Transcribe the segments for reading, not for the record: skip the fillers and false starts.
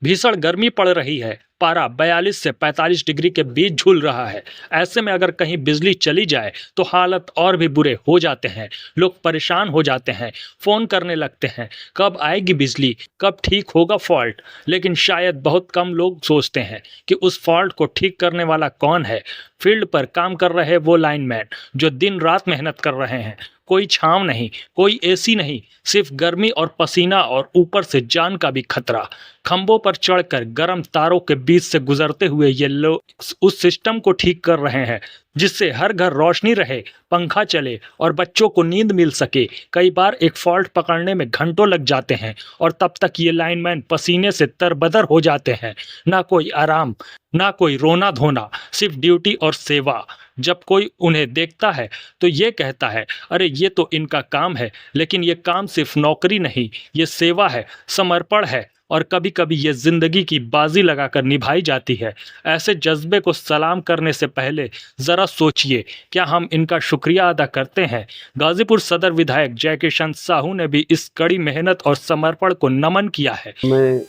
भीषण गर्मी पड़ रही है। पारा 42 से 45 डिग्री के बीच झूल रहा है। ऐसे में अगर कहीं बिजली चली जाए तो हालत और भी बुरे हो जाते हैं। लोग परेशान हो जाते हैं, फ़ोन करने लगते हैं, कब आएगी बिजली, कब ठीक होगा फॉल्ट। लेकिन शायद बहुत कम लोग सोचते हैं कि उस फॉल्ट को ठीक करने वाला कौन है। फील्ड पर काम कर रहे वो लाइनमैन जो दिन रात मेहनत कर रहे हैं। कोई छांव नहीं, कोई एसी नहीं, सिर्फ गर्मी और पसीना और ऊपर से जान का भी खतरा। खंभों पर चढ़कर गर्म तारों के बीच से गुजरते हुए ये लोग उस सिस्टम को ठीक कर रहे हैं जिससे हर घर रोशनी रहे, पंखा चले और बच्चों को नींद मिल सके। कई बार एक फॉल्ट पकड़ने में घंटों लग जाते हैं और तब तक ये लाइनमैन पसीने से तरबदर हो जाते हैं। ना कोई आराम, ना कोई रोना धोना, सिर्फ ड्यूटी और सेवा। जब कोई उन्हें देखता है तो ये कहता है, अरे ये तो इनका काम है। लेकिन ये काम सिर्फ नौकरी नहीं, ये सेवा है, समर्पण है और कभी कभी ये जिंदगी की बाजी लगाकर निभाई जाती है। ऐसे जज्बे को सलाम करने से पहले ज़रा सोचिए, क्या हम इनका शुक्रिया अदा करते हैं। गाजीपुर सदर विधायक जयकिशन साहू ने भी इस कड़ी मेहनत और समर्पण को नमन किया है। में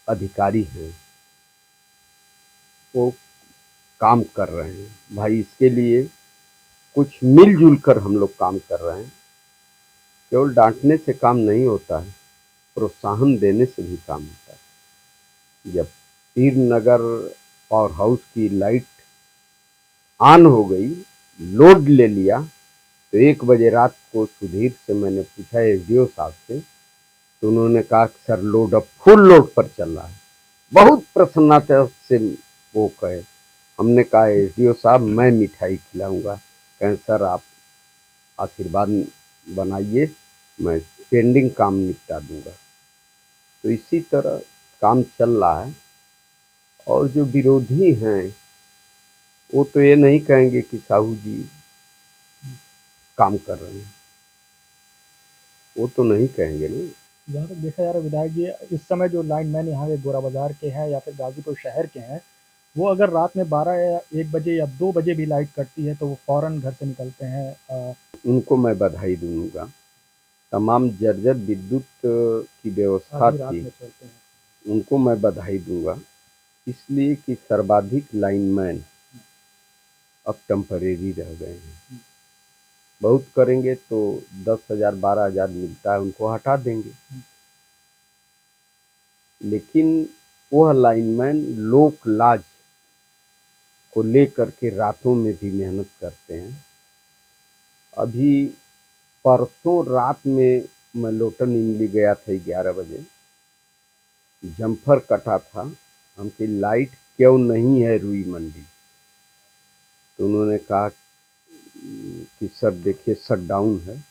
अधिकारी हैं, वो काम कर रहे हैं भाई, इसके लिए कुछ मिलजुल कर हम लोग काम कर रहे हैं। केवल डांटने से काम नहीं होता है, प्रोत्साहन देने से भी काम होता है। जब पीर नगर पावर हाउस की लाइट ऑन हो गई, लोड ले लिया, तो 1 बजे रात को सुधीर से मैंने पूछा एसडीओ साहब से, तो उन्होंने कहा सर लोड अब फुल लोड पर चल रहा है। बहुत प्रसन्नता से वो कहे। हमने कहा एसडीओ साहब मैं मिठाई खिलाऊंगा। कहें सर आप आशीर्वाद बनाइए, मैं पेंडिंग काम निपटा दूंगा। तो इसी तरह काम चल रहा है। और जो विरोधी हैं वो तो ये नहीं कहेंगे कि साहू जी काम कर रहे हैं, वो तो नहीं कहेंगे ना। जहाँ तक देखा जा रहा है विधायक जी, इस समय जो लाइनमैन यहाँ के गोरा बाजार के हैं या फिर गाजीपुर शहर के हैं, वो अगर रात में 12 या 1 बजे या 2 बजे भी लाइट कटती है तो वो फौरन घर से निकलते हैं। उनको मैं बधाई दूंगा। तमाम जर्जर विद्युत की व्यवस्था थी, उनको मैं बधाई दूंगा, इसलिए कि सर्वाधिक लाइनमैन अब टेम्परेरी रह गए हैं। बहुत करेंगे तो 10,000 12,000 मिलता है, उनको हटा देंगे। लेकिन वह लाइनमैन लोक लाज को लेकर के रातों में भी मेहनत करते हैं। अभी परसों रात में मैं लोटन इमली गया था 11 बजे, जम्फर कटा था, हमकी लाइट क्यों नहीं है रुई मंडी। तो उन्होंने कहा कि सर देखिए शट डाउन है,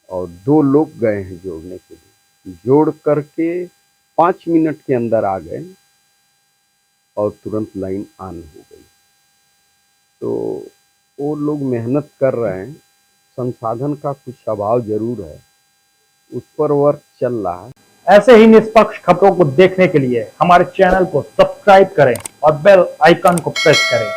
और 2 लोग गए हैं जोड़ने के लिए, जोड़ करके 5 मिनट के अंदर आ गए और तुरंत लाइन ऑन हो गई। तो वो लोग मेहनत कर रहे हैं, संसाधन का कुछ अभाव जरूर है, उस पर वर्क चल रहा है। ऐसे ही निष्पक्ष खबरों को देखने के लिए हमारे चैनल को सब्सक्राइब करें और बेल आइकन को प्रेस करें।